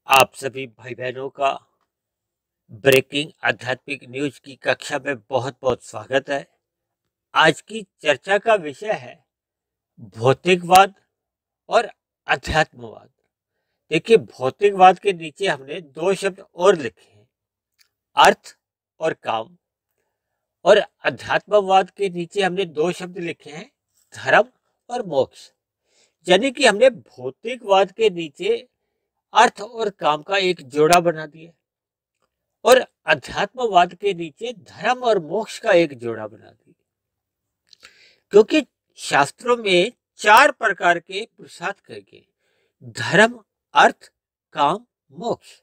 आप सभी भाई बहनों का ब्रेकिंग आध्यात्मिक न्यूज की कक्षा में बहुत बहुत स्वागत है। आज की चर्चा का विषय है भौतिकवाद और अध्यात्मवाद। देखिए, भौतिकवाद के नीचे हमने दो शब्द और लिखे हैं, अर्थ और काम। और अध्यात्मवाद के नीचे हमने दो शब्द लिखे हैं, धर्म और मोक्ष। यानी कि हमने भौतिकवाद के नीचे अर्थ और काम का एक जोड़ा बना दिया और अध्यात्मवाद के नीचे धर्म और मोक्ष का एक जोड़ा बना दिया। क्योंकि शास्त्रों में चार प्रकार के पुरुषार्थ करके धर्म, अर्थ, काम, मोक्ष।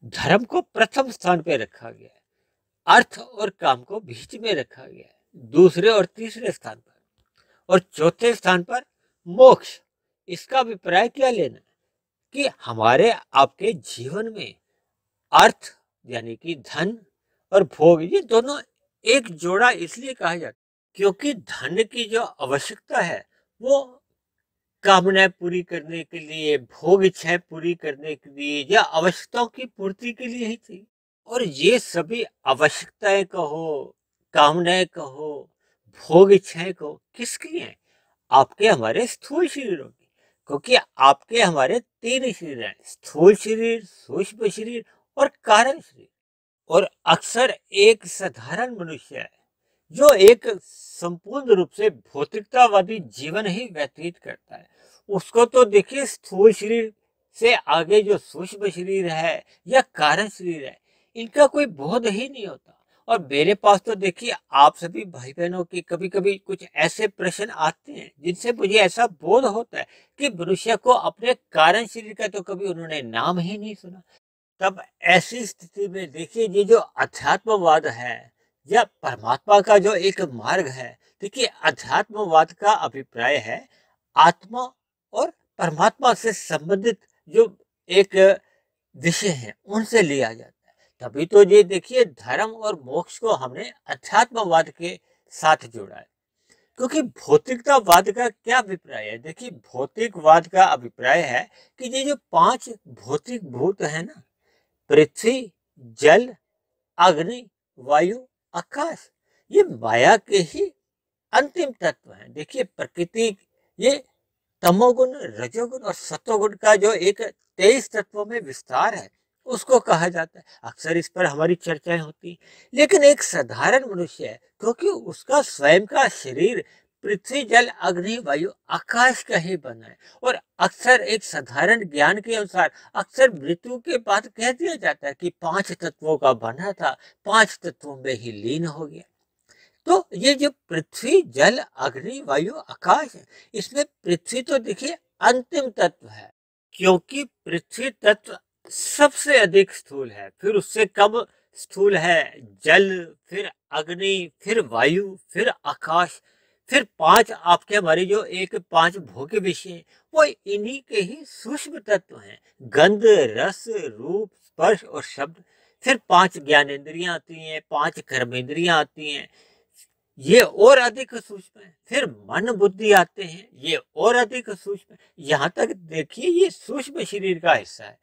धर्म को प्रथम स्थान पे रखा गया है, अर्थ और काम को बीच में रखा गया है, दूसरे और तीसरे स्थान पर, और चौथे स्थान पर मोक्ष। इसका अभिप्राय क्या लेना है कि हमारे आपके जीवन में अर्थ यानी कि धन और भोग, ये दोनों एक जोड़ा इसलिए कहा जाता है क्योंकि धन की जो आवश्यकता है वो कामनाएं पूरी करने के लिए, भोग इच्छाएं पूरी करने के लिए या आवश्यकताओं की पूर्ति के लिए ही थी। और ये सभी आवश्यकताएं कहो, कामनाएं कहो, भोग इच्छाएं कहो, किसकी हैं? आपके हमारे स्थूल शरीरों की। क्योंकि आपके हमारे तीन शरीर हैं, स्थूल शरीर, सूक्ष्म शरीर और कारण शरीर। और अक्सर एक साधारण मनुष्य है जो एक संपूर्ण रूप से भौतिकतावादी जीवन ही व्यतीत करता है, उसको तो देखिए स्थूल शरीर से आगे जो सूक्ष्म शरीर है या कारण शरीर है, इनका कोई बोध ही नहीं होता। और मेरे पास तो देखिए आप सभी भाई बहनों के कभी कभी कुछ ऐसे प्रश्न आते हैं जिनसे मुझे ऐसा बोध होता है कि मनुष्य को अपने कारण शरीर का तो कभी उन्होंने नाम ही नहीं सुना। तब ऐसी स्थिति में देखिए, ये जो अध्यात्मवाद है या परमात्मा का जो एक मार्ग है, देखिए अध्यात्मवाद का अभिप्राय है आत्मा और परमात्मा से संबंधित जो एक विषय है उनसे लिया जाता है। तभी तो ये देखिए धर्म और मोक्ष को हमने अध्यात्मवाद के साथ जोड़ा है। क्योंकि भौतिकतावाद का क्या अभिप्राय है? देखिए, भौतिकवाद का अभिप्राय है कि ये जो पांच भौतिक भूत है ना, पृथ्वी, जल, अग्नि, वायु, आकाश, ये माया के ही अंतिम तत्व हैं। देखिए, प्रकृति ये तमोगुण, रजोगुण और सतोगुण का जो एक 23 तत्वों में विस्तार है, उसको कहा जाता है। अक्सर इस पर हमारी चर्चाएं होती, लेकिन एक साधारण मनुष्य है क्योंकि उसका स्वयं का शरीर पृथ्वी, जल, अग्नि, वायु, आकाश का ही बना है। और अक्सर एक साधारण ज्ञान के अनुसार अक्सर मृत्यु के बाद कह दिया जाता है कि पांच तत्वों का बना था, पांच तत्वों में ही लीन हो गया। तो ये जो पृथ्वी, जल, अग्नि, वायु, आकाश है, इसमें पृथ्वी तो देखिए अंतिम तत्व है क्योंकि पृथ्वी तत्व सबसे अधिक स्थूल है, फिर उससे कम स्थूल है जल, फिर अग्नि, फिर वायु, फिर आकाश, फिर पांच आपके हमारे जो एक पांच भौतिक विषय हैं, वो इन्हीं के ही सूक्ष्म तत्व हैं, गंध, रस, रूप, स्पर्श और शब्द। फिर पांच ज्ञानेंद्रियां आती हैं, पांच कर्मेंद्रियां आती हैं, ये और अधिक सूक्ष्म है। फिर मन बुद्धि आते हैं, ये और अधिक सूक्ष्म है। यहाँ तक देखिए ये सूक्ष्म शरीर का हिस्सा है।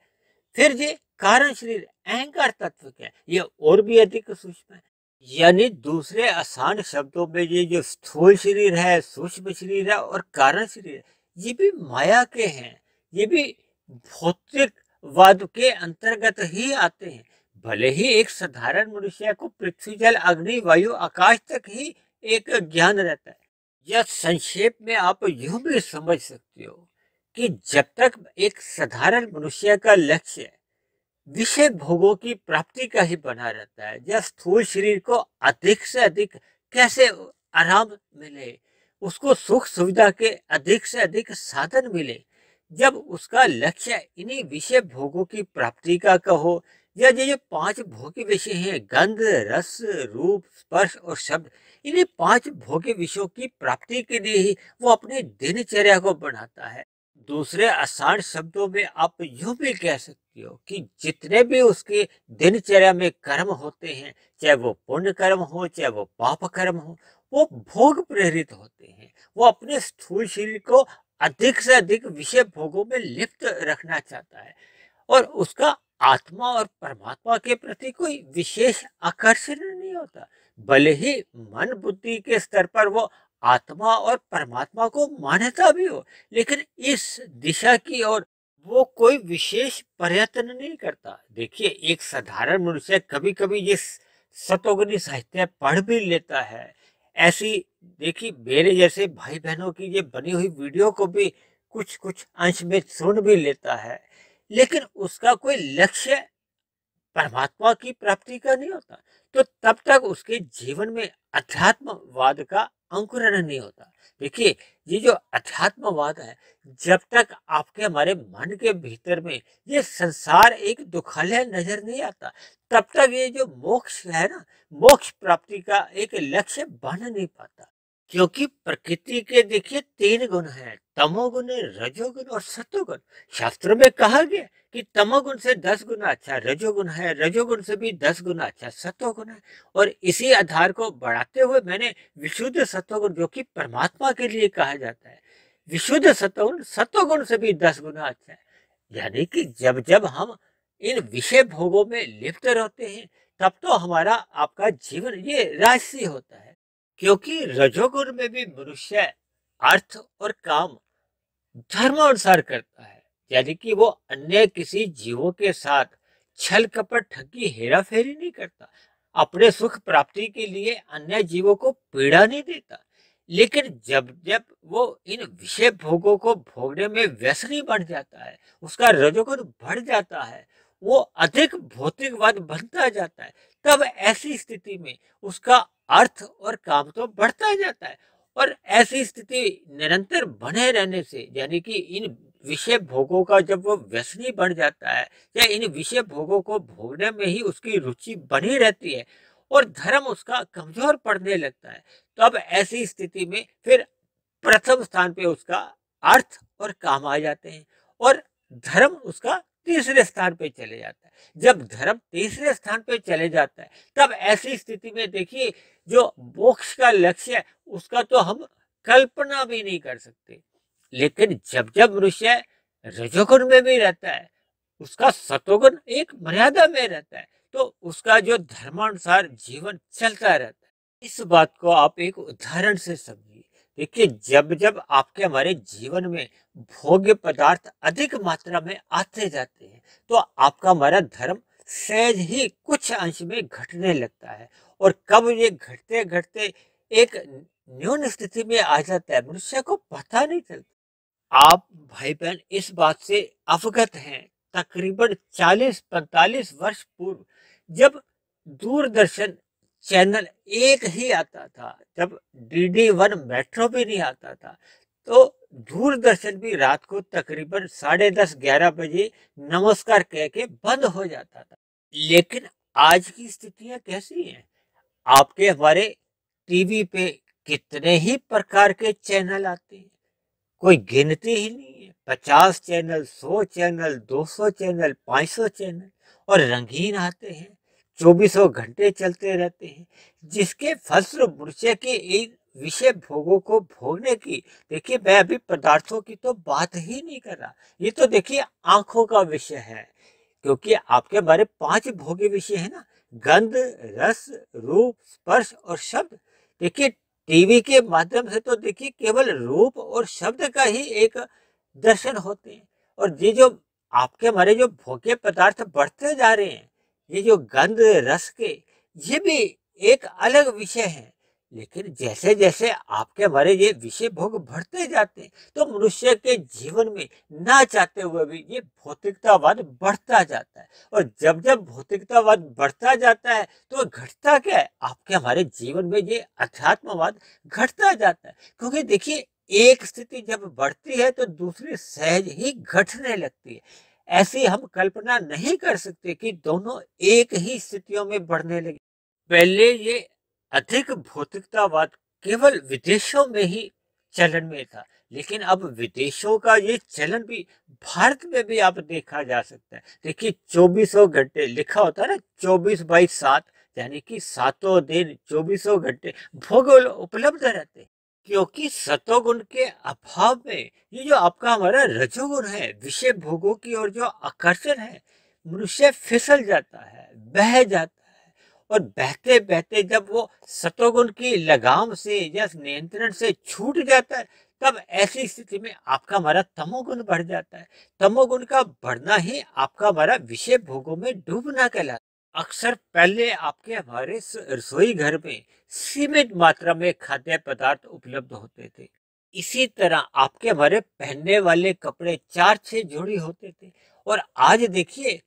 फिर ये कारण शरीर, अहंकार तत्व क्या है, ये और भी अधिक सूक्ष्म है। यानी दूसरे आसान शब्दों में ये जो स्थूल शरीर है, सूक्ष्म शरीर है और कारण शरीर है, ये भी माया के हैं, ये भी भौतिकवाद के अंतर्गत ही आते हैं। भले ही एक साधारण मनुष्य को पृथ्वी, जल, अग्नि, वायु, आकाश तक ही एक ज्ञान रहता है। या संक्षेप में आप यूं भी समझ सकते हो कि जब तक एक साधारण मनुष्य का लक्ष्य विषय भोगों की प्राप्ति का ही बना रहता है, या स्थूल शरीर को अधिक से अधिक कैसे आराम मिले, उसको सुख सुविधा के अधिक से अधिक साधन मिले, जब उसका लक्ष्य इन्हीं विषय भोगों की प्राप्ति का कहो, या ये जो पांच भोग्य विषय हैं, गंध, रस, रूप, स्पर्श और शब्द, इन्हीं पांच भोग्य विषयों की प्राप्ति के लिए ही वो अपनी दिनचर्या को बढ़ाता है। दूसरे आसान शब्दों में आप यूं भी कह सकते हो कि जितने भी उसके दिनचर्या में कर्म होते हैं, चाहे वो पुण्य कर्म हो चाहे वो पाप कर्म हो, वो भोग प्रेरित होते हैं। वो अपने स्थूल शरीर को अधिक से अधिक विषय भोगों में लिप्त रखना चाहता है। और उसका आत्मा और परमात्मा के प्रति कोई विशेष आकर्षण नहीं होता। भले ही मन बुद्धि के स्तर पर वो आत्मा और परमात्मा को मान्यता भी हो, लेकिन इस दिशा की ओर वो कोई विशेष प्रयत्न नहीं करता। देखिए, एक साधारण मनुष्य कभी कभी ये सतोगुनी साहित्य पढ़ भी लेता है। ऐसी देखिए, मेरे जैसे भाई बहनों की ये बनी हुई वीडियो को भी कुछ कुछ अंश में सुन भी लेता है, लेकिन उसका कोई लक्ष्य परमात्मा की प्राप्ति का नहीं होता। तो तब तक उसके जीवन में अध्यात्मवाद का अंकुरण नहीं होता। देखिए, ये जो अध्यात्मवाद है, जब तक आपके हमारे मन के भीतर में ये संसार एक दुखालय नजर नहीं आता, तब तक ये जो मोक्ष है ना, मोक्ष प्राप्ति का एक लक्ष्य बन नहीं पाता। क्योंकि प्रकृति के देखिए 3 गुण हैं, तमोगुण, रजोगुण और सतोगुण। शास्त्रों में कहा गया कि तमोगुण से 10 गुना अच्छा रजोगुण है, रजोगुण से भी 10 गुना अच्छा सतोगुण है। और इसी आधार को बढ़ाते हुए मैंने विशुद्ध सतोगुण, जो कि परमात्मा के लिए कहा जाता है, विशुद्ध सतोगुण सतोगुण से भी 10 गुना अच्छा है। यानी कि जब जब हम इन विषय भोगों में लिप्त रहते हैं, तब तो हमारा आपका जीवन ये राजसी होता है। क्योंकि रजोगुण में भी मनुष्य अर्थ और काम धर्मानुसार करता है। यानी कि वो अन्य किसी जीवों के साथ छल कपट ठगी हेरा फेरी नहीं करता, अपने सुख प्राप्ति के लिए अन्य जीवों को पीड़ा नहीं देता। लेकिन जब जब वो इन विषय भोगों को भोगने में व्यसनी बढ़ जाता है, उसका रजोगुण बढ़ जाता है, वो अधिक भौतिकवाद बनता जाता है, तब ऐसी स्थिति में उसका अर्थ और काम तो बढ़ता जाता है। और ऐसी स्थिति निरंतर बने रहने से, यानी कि इन विषय भोगों का जब वो व्यसनी बन जाता है, या इन विषय भोगों को भोगने में ही उसकी रुचि बनी रहती है और धर्म उसका कमजोर पड़ने लगता है, तो अब ऐसी स्थिति में फिर प्रथम स्थान पे उसका अर्थ और काम आ जाते हैं और धर्म उसका तीसरे स्थान पे चले जाता है। जब धर्म तीसरे स्थान पे चले जाता है, तब ऐसी स्थिति में देखिए, जो मोक्ष का लक्ष्य है उसका तो हम कल्पना भी नहीं कर सकते। लेकिन जब जब मनुष्य रजोगुण में भी रहता है, उसका सतोगुण एक मर्यादा में रहता है, तो उसका जो धर्मानुसार जीवन चलता रहता है। इस बात को आप एक उदाहरण से समझिए। देखिए, जब जब आपके हमारे जीवन में भोग्य पदार्थ अधिक मात्रा में आते जाते हैं, तो आपका हमारा धर्म सहज ही कुछ अंश में घटने लगता है। और कब ये घटते घटते एक न्यून स्थिति में आ जाता है, मनुष्य को पता नहीं चलता। आप भाई बहन इस बात से अवगत हैं, तकरीबन 40-45 वर्ष पूर्व जब दूरदर्शन चैनल एक ही आता था, जब DD1 मेट्रो भी नहीं आता था, तो दूरदर्शन भी रात को तकरीबन 10:30-11 बजे नमस्कार कह के बंद हो जाता था। लेकिन आज की स्थितियां कैसी हैं? आपके हमारे टीवी पे कितने ही प्रकार के चैनल आते हैं, कोई गिनती ही नहीं है। 50 चैनल, 100 चैनल, 200 चैनल, 500 चैनल, और रंगीन आते हैं, 24 घंटे चलते रहते हैं, जिसके फलस्वरूप मनुष्य के इन विषय भोगों को भोगने की, देखिए मैं अभी पदार्थों की तो बात ही नहीं कर रहा, ये तो देखिए आंखों का विषय है। क्योंकि आपके हमारे 5 भोग्य विषय है ना, गंध, रस, रूप, स्पर्श और शब्द। देखिए, टीवी के माध्यम से तो देखिए केवल रूप और शब्द का ही एक दर्शन होते हैं, और ये जो आपके हमारे जो भोग्य पदार्थ बढ़ते जा रहे हैं, ये जो गंध रस के, ये भी एक अलग विषय है। लेकिन जैसे जैसे आपके हमारे ये विषय भोग बढ़ते जाते हैं, तो मनुष्य के जीवन में ना चाहते हुए भी ये भौतिकतावाद बढ़ता जाता है। और जब जब भौतिकतावाद बढ़ता जाता है, तो घटता क्या है, आपके हमारे जीवन में ये अध्यात्मवाद घटता जाता है। क्योंकि देखिए, एक स्थिति जब बढ़ती है तो दूसरी सहज ही घटने लगती है। ऐसी हम कल्पना नहीं कर सकते कि दोनों एक ही स्थितियों में बढ़ने लगे। पहले ये अधिक भौतिकतावाद केवल विदेशों में ही चलन में था, लेकिन अब विदेशों का ये चलन भी भारत में भी आप देखा जा सकता है। देखिए, 24 घंटे लिखा होता है ना, 24/7, यानी कि सातों दिन 24 घंटे भोग उपलब्ध रहते हैं। क्योंकि सतोगुण के अभाव में ये जो आपका हमारा रजोगुण है, विषय भोगों की ओर जो आकर्षण है, मनुष्य फिसल जाता है, बह जाता है। और बहते बहते जब वो सतोगुण की लगाम से या नियंत्रण से छूट जाता है, तब ऐसी स्थिति में आपका हमारा तमोगुण बढ़ जाता है। तमोगुण का बढ़ना ही आपका हमारा विषय भोगों में डूबना कहलाता है। अक्सर पहले आपके हमारे रसोई घर में सीमित मात्रा में खाद्य पदार्थ उपलब्ध होते थे। इसी तरह आपके हमारे पहनने वाले कपड़े 4-6 जोड़ी होते थे। और आज देखिए,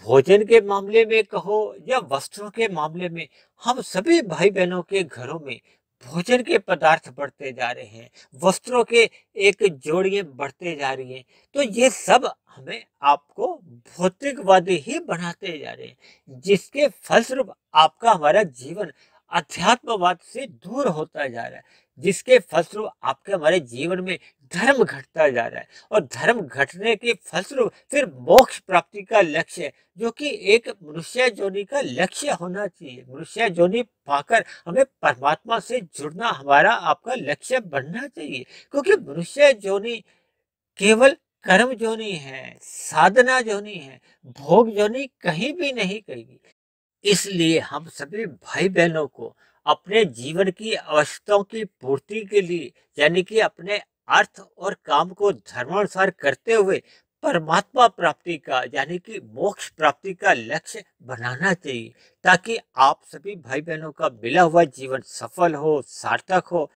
भोजन के मामले में कहो या वस्त्रों के मामले में, हम सभी भाई बहनों के घरों में भोजन के पदार्थ बढ़ते जा रहे हैं, वस्त्रों के एक जोड़ियां बढ़ते जा रही हैं। तो ये सब हमें आपको भौतिकवादी ही बनाते जा रहे हैं, जिसके फलस्वरूप आपका हमारा जीवन अध्यात्मवाद से दूर होता जा रहा है, जिसके फलस्वरूप आपके हमारे जीवन में धर्म घटता जा रहा है। और धर्म घटने के फलस्वरूप फिर मोक्ष प्राप्ति का लक्ष्य, जो कि एक मनुष्य जोनि का लक्ष्य होना चाहिए, मनुष्य जोनि पाकर हमें परमात्मा से जुड़ना हमारा आपका लक्ष्य बनना चाहिए। क्योंकि मनुष्य जोनि केवल कर्म जोनि है, साधना जोनि है, भोग जोनि कहीं भी नहीं कहेगी। इसलिए हम सभी भाई बहनों को अपने जीवन की आवश्यकताओं की पूर्ति के लिए, यानी कि अपने अर्थ और काम को धर्मानुसार करते हुए परमात्मा प्राप्ति का, यानी कि मोक्ष प्राप्ति का लक्ष्य बनाना चाहिए, ताकि आप सभी भाई बहनों का मिला हुआ जीवन सफल हो, सार्थक हो।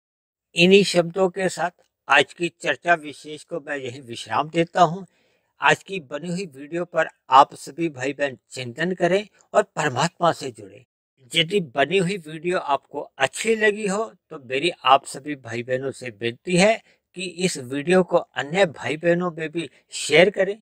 इन्हीं शब्दों के साथ आज की चर्चा विशेष को मैं यही विश्राम देता हूँ। आज की बनी हुई वीडियो पर आप सभी भाई बहन चिंतन करें और परमात्मा से जुड़ें। यदि बनी हुई वीडियो आपको अच्छी लगी हो तो मेरी आप सभी भाई बहनों से विनती है कि इस वीडियो को अन्य भाई बहनों में भी शेयर करें।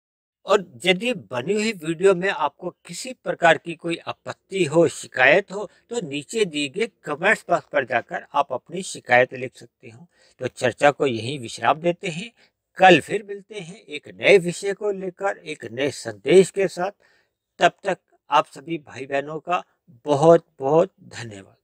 और यदि बनी हुई वीडियो में आपको किसी प्रकार की कोई आपत्ति हो, शिकायत हो, तो नीचे दिए गए कमेंट्स बॉक्स पर जाकर आप अपनी शिकायत लिख सकते हो। तो चर्चा को यहीं विश्राम देते हैं। कल फिर मिलते हैं एक नए विषय को लेकर, एक नए संदेश के साथ। तब तक आप सभी भाई बहनों का बहुत बहुत धन्यवाद।